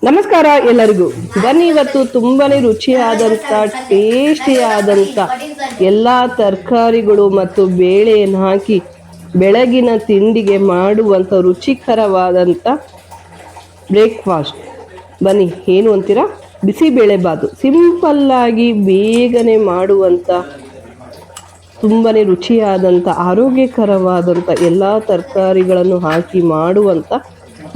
ನಮಸ್ಕಾರ ಎಲ್ಲರಿಗೂ. ಬನ್ನಿ, ಇವತ್ತು ತುಂಬಾನೇ ರುಚಿಯಾದಂತ ಟೇಸ್ಟಿಯಾದಂತ ಎಲ್ಲಾ ತರಕಾರಿಗಳು ಮತ್ತು ಬೇಳೆಯನ್ನು ಹಾಕಿ ಬೆಳಗಿನ ತಿಂಡಿಗೆ ಮಾಡುವಂತ ರುಚಿಕರವಾದಂತ ಬ್ರೇಕ್ಫಾಸ್ಟ್. ಬನ್ನಿ, ಏನು ಅಂತೀರಾ? ಬಿಸಿಬೇಳೆ ಬಾತು. ಸಿಂಪಲ್ ಆಗಿ ಬೇಗನೆ ಮಾಡುವಂತ ತುಂಬಾನೇ ರುಚಿಯಾದಂತ ಆರೋಗ್ಯಕರವಾದಂತ ಎಲ್ಲಾ ತರಕಾರಿಗಳನ್ನು ಹಾಕಿ ಮಾಡುವಂತ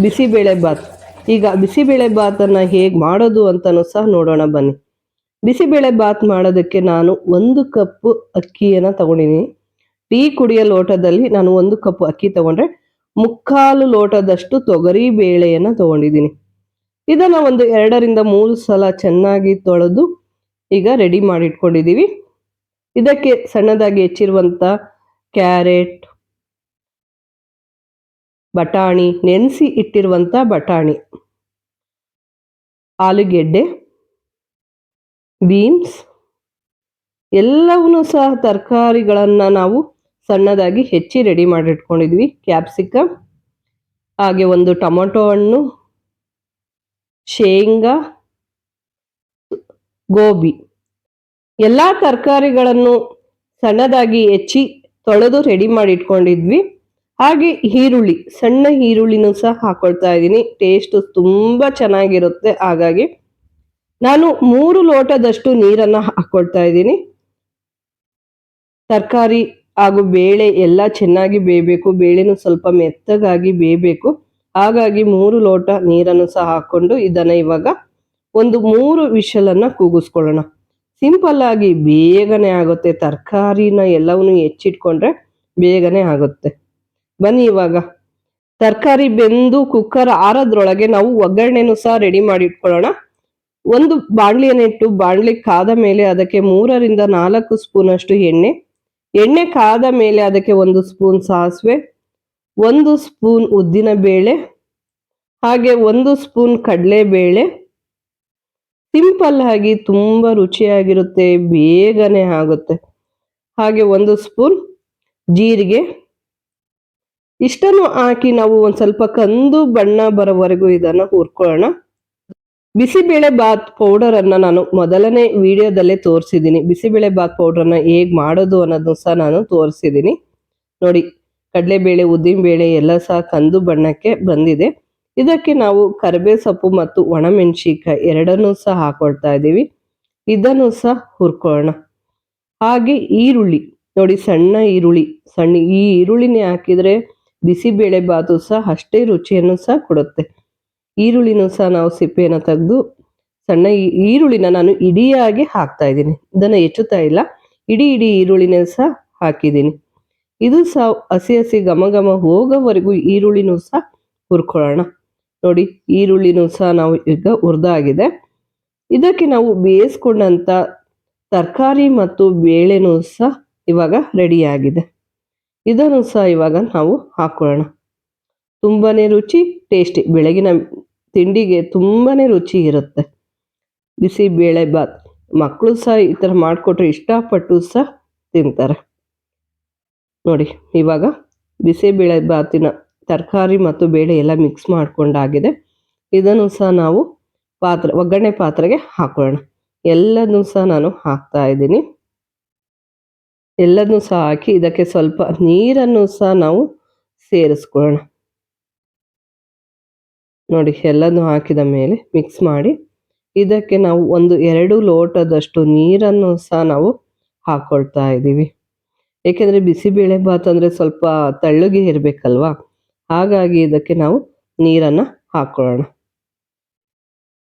ಬಿಸಿಬೇಳೆ ಬಾತ್. ಈಗ ಬಿಸಿಬೇಳೆ ಬಾತನ್ನು ಹೇಗೆ ಮಾಡೋದು ಅಂತಲೂ ಸಹ ನೋಡೋಣ ಬನ್ನಿ. ಬಿಸಿಬೇಳೆ ಬಾತ್ ಮಾಡೋದಕ್ಕೆ ನಾನು 1 ಕಪ್ ಅಕ್ಕಿಯನ್ನು ತಗೊಂಡಿದ್ದೀನಿ. ಟೀ ಕುಡಿಯೋ ಲೋಟದಲ್ಲಿ ನಾನು 1 ಕಪ್ ಅಕ್ಕಿ ತಗೊಂಡ್ರೆ 3/4 ಲೋಟದಷ್ಟು ತೊಗರಿ ಬೇಳೆಯನ್ನು ತಗೊಂಡಿದ್ದೀನಿ. ಇದನ್ನು ಒಂದು 2 ರಿಂದ 3 ಸಲ ಚೆನ್ನಾಗಿ ತೊಳೆದು ಈಗ ರೆಡಿ ಮಾಡಿ ಇಟ್ಕೊಂಡಿದ್ದೀವಿ. ಇದಕ್ಕೆ ಸಣ್ಣದಾಗಿ ಹೆಚ್ಚಿರುವಂತ ಕ್ಯಾರೆಟ್, ಬಟಾಣಿ, ನೆನೆಸಿ ಇಟ್ಟಿರುವಂತ ಬಟಾಣಿ, ಆಲೂಗೆಡ್ಡೆ, ಬೀನ್ಸ್ ಎಲ್ಲವನ್ನೂ ಸಹ ತರಕಾರಿಗಳನ್ನು ನಾವು ಸಣ್ಣದಾಗಿ ಹೆಚ್ಚಿ ರೆಡಿ ಮಾಡಿ ಇಟ್ಕೊಂಡಿದ್ವಿ. ಕ್ಯಾಪ್ಸಿಕಮ್, ಹಾಗೆ 1 ಟೊಮೊಟೊ ಹಣ್ಣು, ಶೇಂಗಾ, ಗೋಬಿ ಎಲ್ಲ ತರಕಾರಿಗಳನ್ನು ಸಣ್ಣದಾಗಿ ಹೆಚ್ಚಿ ತೊಳೆದು ರೆಡಿ ಮಾಡಿ ಇಟ್ಕೊಂಡಿದ್ವಿ. ಹಾಗೆ ಈರುಳ್ಳಿ, ಸಣ್ಣ ಈರುಳ್ಳಿನೂ ಸಹ ಹಾಕೊಳ್ತಾ ಇದ್ದೀನಿ. ಟೇಸ್ಟ್ ತುಂಬಾ ಚೆನ್ನಾಗಿರುತ್ತೆ. ಹಾಗಾಗಿ ನಾನು 3 ಲೋಟದಷ್ಟು ನೀರನ್ನ ಹಾಕೊಳ್ತಾ ಇದ್ದೀನಿ. ತರಕಾರಿ ಹಾಗೂ ಬೇಳೆ ಎಲ್ಲ ಚೆನ್ನಾಗಿ ಬೇಯಬೇಕು. ಬೇಳೆನೂ ಸ್ವಲ್ಪ ಮೆತ್ತಗಾಗಿ ಬೇಯಬೇಕು. ಹಾಗಾಗಿ 3 ಲೋಟ ನೀರನ್ನು ಸಹ ಹಾಕೊಂಡು ಇದನ್ನ ಇವಾಗ ಒಂದು 3 ವಿಷಲನ್ನ ಕೂಗಿಸ್ಕೊಳ್ಳೋಣ. ಸಿಂಪಲ್ ಆಗಿ ಬೇಗನೆ ಆಗುತ್ತೆ. ತರಕಾರಿನ ಎಲ್ಲವನ್ನೂ ಹೆಚ್ಚಿಟ್ಕೊಂಡ್ರೆ ಬೇಗನೆ ಆಗುತ್ತೆ. ಬನ್ನಿ, ಇವಾಗ ತರಕಾರಿ ಬೆಂದು ಕುಕ್ಕರ್ ಆರೋದ್ರೊಳಗೆ ನಾವು ಒಗ್ಗರಣೆನೂ ಸಹ ರೆಡಿ ಮಾಡಿ ಇಟ್ಕೊಳ್ಳೋಣ. ಒಂದು ಬಾಣಲಿಯನ್ನು ಇಟ್ಟು ಬಾಣಲಿ ಕಾದ ಮೇಲೆ ಅದಕ್ಕೆ 3 ರಿಂದ 4 ಸ್ಪೂನ್ ಅಷ್ಟು ಎಣ್ಣೆ ಕಾದ ಮೇಲೆ ಅದಕ್ಕೆ 1 ಸ್ಪೂನ್ ಸಾಸಿವೆ, 1 ಸ್ಪೂನ್ ಉದ್ದಿನ ಬೇಳೆ, ಹಾಗೆ 1 ಸ್ಪೂನ್ ಕಡಲೆಬೇಳೆ. ಸಿಂಪಲ್ ಆಗಿ ತುಂಬಾ ರುಚಿಯಾಗಿರುತ್ತೆ, ಬೇಗನೆ ಆಗುತ್ತೆ. ಹಾಗೆ 1 ಸ್ಪೂನ್ ಜೀರಿಗೆ. ಇಷ್ಟನ್ನು ಹಾಕಿ ನಾವು ಒಂದ್ ಸ್ವಲ್ಪ ಕಂದು ಬಣ್ಣ ಬರೋವರೆಗೂ ಇದನ್ನ ಹುರ್ಕೊಳ್ಳೋಣ. ಬಿಸಿಬೇಳೆ ಬಾತ್ ಪೌಡರ್ ಅನ್ನ ನಾನು ಮೊದಲನೇ ವಿಡಿಯೋದಲ್ಲೇ ತೋರಿಸಿದ್ದೀನಿ. ಬಿಸಿಬೇಳೆ ಬಾತ್ ಪೌಡರ್ನ ಹೇಗ್ ಮಾಡೋದು ಅನ್ನೋದು ಸಹ ನಾನು ತೋರಿಸಿದ್ದೀನಿ ನೋಡಿ. ಕಡಲೆಬೇಳೆ, ಉದ್ದಿನ ಬೇಳೆ ಎಲ್ಲ ಸಹ ಕಂದು ಬಣ್ಣಕ್ಕೆ ಬಂದಿದೆ. ಇದಕ್ಕೆ ನಾವು ಕರಿಬೇವು ಸೊಪ್ಪು ಮತ್ತು ಒಣಮೆಣಸಿನಕಾಯಿ ಎರಡನ್ನೂ ಸಹ ಹಾಕೊಳ್ತಾ ಇದ್ದೀವಿ. ಇದನ್ನು ಸಹ ಹುರ್ಕೊಳ್ಳೋಣ. ಹಾಗೆ ಈರುಳ್ಳಿ ನೋಡಿ, ಸಣ್ಣ ಈ ಈರುಳ್ಳಿನೇ ಹಾಕಿದ್ರೆ ಬಿಸಿಬೇಳೆ ಬಾತು ಸಹ ಅಷ್ಟೇ ರುಚಿಯನ್ನು ಸಹ ಕೊಡುತ್ತೆ. ಈರುಳ್ಳಿನೂ ಸಹ ನಾವು ಸಿಪ್ಪೆಯನ್ನು ತೆಗೆದು ಸಣ್ಣ ಈರುಳ್ಳಿನ ನಾನು ಇಡಿಯಾಗಿ ಹಾಕ್ತಾ ಇದ್ದೀನಿ. ಇದನ್ನ ಹೆಚ್ಚುತ್ತಾ ಇಲ್ಲ, ಇಡೀ ಈರುಳ್ಳಿನ ಸಹ ಹಾಕಿದ್ದೀನಿ. ಇದು ಸಹ ಹಸಿ ಘಮ ಹೋಗೋವರೆಗೂ ಈರುಳ್ಳಿನೂ ಸಹ ಹುರ್ಕೊಳ್ಳೋಣ. ನೋಡಿ, ಈರುಳ್ಳಿನೂ ಸಹ ನಾವು ಈಗ ಹುರಿದಾಗಿದೆ. ಇದಕ್ಕೆ ನಾವು ಬೇಯಿಸ್ಕೊಂಡಂತ ತರಕಾರಿ ಮತ್ತು ಬೇಳೆನೂ ಸಹ ಇವಾಗ ರೆಡಿಯಾಗಿದೆ. ಇದನ್ನು ಸಹ ಇವಾಗ ನಾವು ಹಾಕೊಳ್ಳೋಣ. ತುಂಬಾನೇ ರುಚಿ, ಟೇಸ್ಟಿ, ಬೆಳಗಿನ ತಿಂಡಿಗೆ ತುಂಬಾನೇ ರುಚಿ ಇರುತ್ತೆ ಬಿಸಿಬೇಳೆ ಬಾತ್. ಮಕ್ಕಳು ಸಹ ಈ ಥರ ಮಾಡಿಕೊಟ್ರೆ ಇಷ್ಟಪಟ್ಟು ಸಹ ತಿಂತಾರೆ. ನೋಡಿ, ಇವಾಗ ಬಿಸಿಬೇಳೆ ಬಾತಿನ ತರಕಾರಿ ಮತ್ತು ಬೇಳೆ ಎಲ್ಲ ಮಿಕ್ಸ್ ಮಾಡ್ಕೊಂಡಾಗಿದೆ. ಇದನ್ನು ಸಹ ನಾವು ಒಗ್ಗರಣೆ ಪಾತ್ರೆಗೆ ಹಾಕೊಳ್ಳೋಣ. ಎಲ್ಲದನ್ನೂ ಸಹ ನಾನು ಹಾಕ್ತಾ ಇದ್ದೀನಿ. ಎಲ್ಲದನ್ನೂ ಸಹ ಹಾಕಿ ಇದಕ್ಕೆ ಸ್ವಲ್ಪ ನೀರನ್ನು ಸಹ ನಾವು ಸೇರಿಸ್ಕೊಳ್ಳೋಣ. ನೋಡಿ, ಎಲ್ಲನೂ ಹಾಕಿದ ಮೇಲೆ ಮಿಕ್ಸ್ ಮಾಡಿ ಇದಕ್ಕೆ ನಾವು 1-2 ಲೋಟದಷ್ಟು ನೀರನ್ನು ಸಹ ನಾವು ಹಾಕೊಳ್ತಾ ಇದ್ದೀವಿ. ಏಕೆಂದರೆ ಬಿಸಿಬೇಳೆ ಬಾತ್ ಅಂದರೆ ಸ್ವಲ್ಪ ತೆಳ್ಳಗೆ ಇರಬೇಕಲ್ವಾ, ಹಾಗಾಗಿ ಇದಕ್ಕೆ ನಾವು ನೀರನ್ನು ಹಾಕೊಳ್ಳೋಣ.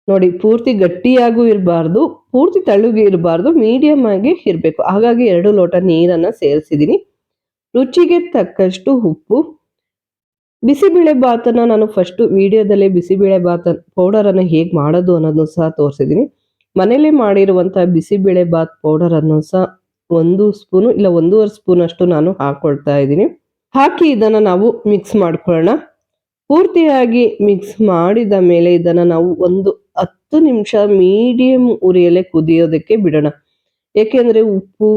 ನೋಡಿ, ಪೂರ್ತಿ ಗಟ್ಟಿಯಾಗೂ ಇರಬಾರ್ದು, ಪೂರ್ತಿ ತೆಳ್ಳಗೆ ಇರಬಾರ್ದು, ಮೀಡಿಯಂ ಆಗಿ ಇರಬೇಕು. ಹಾಗಾಗಿ 2 ಲೋಟ ನೀರನ್ನು ಸೇರಿಸಿದ್ದೀನಿ. ರುಚಿಗೆ ತಕ್ಕಷ್ಟು ಉಪ್ಪು. ಬಿಸಿಬೇಳೆ ಬಾತನ್ನ ನಾನು ಫಸ್ಟ್ ವಿಡಿಯೋದಲ್ಲಿ ಬಿಸಿಬೇಳೆ ಬಾತ್ ಪೌಡರನ್ನು ಹೇಗೆ ಮಾಡೋದು ಅನ್ನೋದನ್ನು ಸಹ ತೋರಿಸಿದ್ದೀನಿ. ಮನೇಲಿ ಮಾಡಿರುವಂತಹ ಬಿಸಿಬೇಳೆ ಬಾತ್ ಪೌಡರನ್ನು ಸಹ 1 ಸ್ಪೂನು ಇಲ್ಲ 1.5 ಸ್ಪೂನ್ ಅಷ್ಟು ನಾನು ಹಾಕೊಳ್ತಾ ಇದ್ದೀನಿ. ಹಾಕಿ ಇದನ್ನು ನಾವು ಮಿಕ್ಸ್ ಮಾಡ್ಕೊಳ್ಳೋಣ. ಪೂರ್ತಿಯಾಗಿ ಮಿಕ್ಸ್ ಮಾಡಿದ ಮೇಲೆ ಇದನ್ನು ನಾವು 10 ನಿಮಿಷ ಮೀಡಿಯಂ ಉರಿಯಲ್ಲೇ ಕುದಿಯೋದಕ್ಕೆ ಬಿಡೋಣ. ಏಕೆಂದರೆ ಉಪ್ಪು,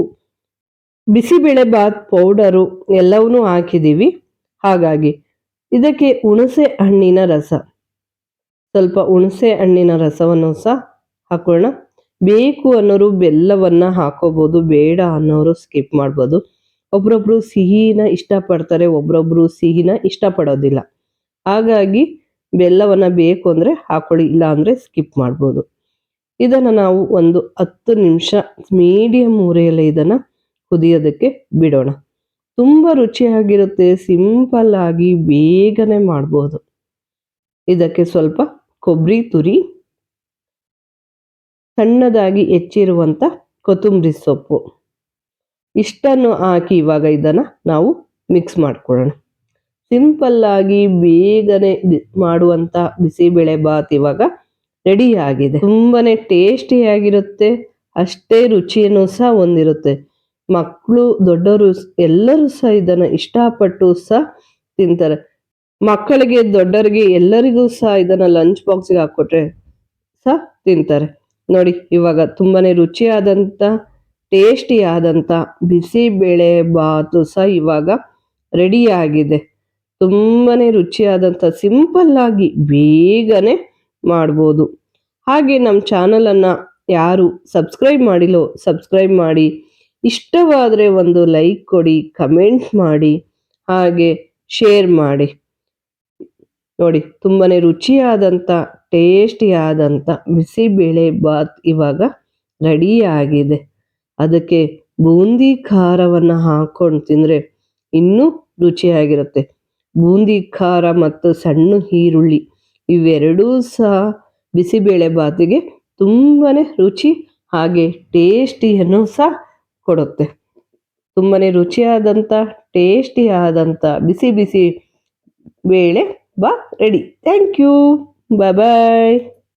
ಬಿಸಿಬೇಳೆ ಬಾತ್ ಪೌಡರು ಎಲ್ಲವನ್ನೂ ಹಾಕಿದ್ದೀವಿ. ಹಾಗಾಗಿ ಇದಕ್ಕೆ ಹುಣಸೆ ಹಣ್ಣಿನ ರಸ ಸ್ವಲ್ಪ ಹುಣಸೆ ಹಣ್ಣಿನ ರಸವನ್ನು ಸಹ ಹಾಕೊಳ್ಳೋಣ. ಬೇಕು ಅನ್ನೋರು ಬೆಲ್ಲವನ್ನು ಹಾಕೋಬೋದು, ಬೇಡ ಅನ್ನೋರು ಸ್ಕಿಪ್ ಮಾಡ್ಬೋದು. ಒಬ್ರೊಬ್ರು ಸಿಹಿನ ಇಷ್ಟಪಡ್ತಾರೆ, ಒಬ್ರೊಬ್ರು ಸಿಹಿನ ಇಷ್ಟಪಡೋದಿಲ್ಲ. ಹಾಗಾಗಿ ಬೆಲ್ಲವನ್ನು ಬೇಕು ಅಂದರೆ ಹಾಕೊಳ್ಳಿ, ಇಲ್ಲ ಅಂದರೆ ಸ್ಕಿಪ್ ಮಾಡ್ಬೋದು. ಇದನ್ನು ನಾವು ಒಂದು 10 ನಿಮಿಷ ಮೀಡಿಯಮ್ ಉರಿಯಲ್ಲಿ ಇದನ್ನು ಕುದಿಯೋದಕ್ಕೆ ಬಿಡೋಣ. ತುಂಬ ರುಚಿಯಾಗಿರುತ್ತೆ, ಸಿಂಪಲ್ ಆಗಿ ಬೇಗನೆ ಮಾಡ್ಬೋದು. ಇದಕ್ಕೆ ಸ್ವಲ್ಪ ಕೊಬ್ಬರಿ ತುರಿ, ಸಣ್ಣದಾಗಿ ಹೆಚ್ಚಿರುವಂಥ ಕೊತ್ತಂಬರಿ ಸೊಪ್ಪು ಇಷ್ಟನ್ನು ಹಾಕಿ ಇವಾಗ ಇದನ್ನು ನಾವು ಮಿಕ್ಸ್ ಮಾಡ್ಕೊಳ್ಳೋಣ. ಸಿಂಪಲ್ ಆಗಿ ಬೇಗನೆ ಮಾಡುವಂಥ ಬಿಸಿಬೇಳೆ ಬಾತ್ ಇವಾಗ ರೆಡಿ ಆಗಿದೆ. ತುಂಬಾನೇ ಟೇಸ್ಟಿಯಾಗಿರುತ್ತೆ, ಅಷ್ಟೇ ರುಚಿಯನ್ನು ಸಹ ಹೊಂದಿರುತ್ತೆ. ಮಕ್ಕಳು ದೊಡ್ಡವರು ಎಲ್ಲರೂ ಸಹ ಇದನ್ನು ಇಷ್ಟಪಟ್ಟು ಸಹ ತಿಂತಾರೆ. ಮಕ್ಕಳಿಗೆ ದೊಡ್ಡರಿಗೆ ಎಲ್ಲರಿಗೂ ಸಹ ಇದನ್ನು ಲಂಚ್ ಬಾಕ್ಸ್ಗೆ ಹಾಕ್ಕೊಟ್ರೆ ಸಹ ತಿಂತಾರೆ. ನೋಡಿ ಇವಾಗ ತುಂಬಾನೇ ರುಚಿಯಾದಂಥ ಟೇಸ್ಟಿ ಆದಂಥ ಬಿಸಿಬೇಳೆ ಬಾತು ಸಹ ಇವಾಗ ರೆಡಿ ಆಗಿದೆ. ತುಂಬಾನೇ ರುಚಿಯಾದಂಥ ಸಿಂಪಲ್ ಆಗಿ ಬೇಗನೆ ಮಾಡ್ಬೋದು. ಹಾಗೆ ನಮ್ಮ ಚಾನಲನ್ನು ಯಾರು ಸಬ್ಸ್ಕ್ರೈಬ್ ಮಾಡಿಲ್ಲೋ ಸಬ್ಸ್ಕ್ರೈಬ್ ಮಾಡಿ, ಇಷ್ಟವಾದರೆ ಒಂದು ಲೈಕ್ ಕೊಡಿ, ಕಮೆಂಟ್ ಮಾಡಿ, ಹಾಗೆ ಶೇರ್ ಮಾಡಿ. ನೋಡಿ ತುಂಬಾನೇ ರುಚಿಯಾದಂಥ ಟೇಸ್ಟಿಯಾದಂಥ ಬಿಸಿಬೇಳೆ ಬಾತ್ ಇವಾಗ ರೆಡಿ ಆಗಿದೆ. ಅದಕ್ಕೆ ಬೂಂದಿ ಖಾರವನ್ನು ಹಾಕ್ಕೊಂಡು ತಿಂದರೆ ಇನ್ನೂ ರುಚಿಯಾಗಿರುತ್ತೆ. ಬೂಂದಿ ಖಾರ ಮತ್ತು ಸಣ್ಣ ಈರುಳ್ಳಿ ಇವೆರಡೂ ಸಹ ಬಿಸಿಬೇಳೆ ಬಾತಿಗೆ ತುಂಬಾನೇ ರುಚಿ ಹಾಗೆ ಟೇಸ್ಟಿಯನ್ನು ಸಹ ಕೊಡುತ್ತೆ. ತುಂಬಾನೇ ರುಚಿಯಾದಂಥ ಟೇಸ್ಟಿಯಾದಂಥ ಬಿಸಿ bisi bele bath ready. Thank you. Bye bye.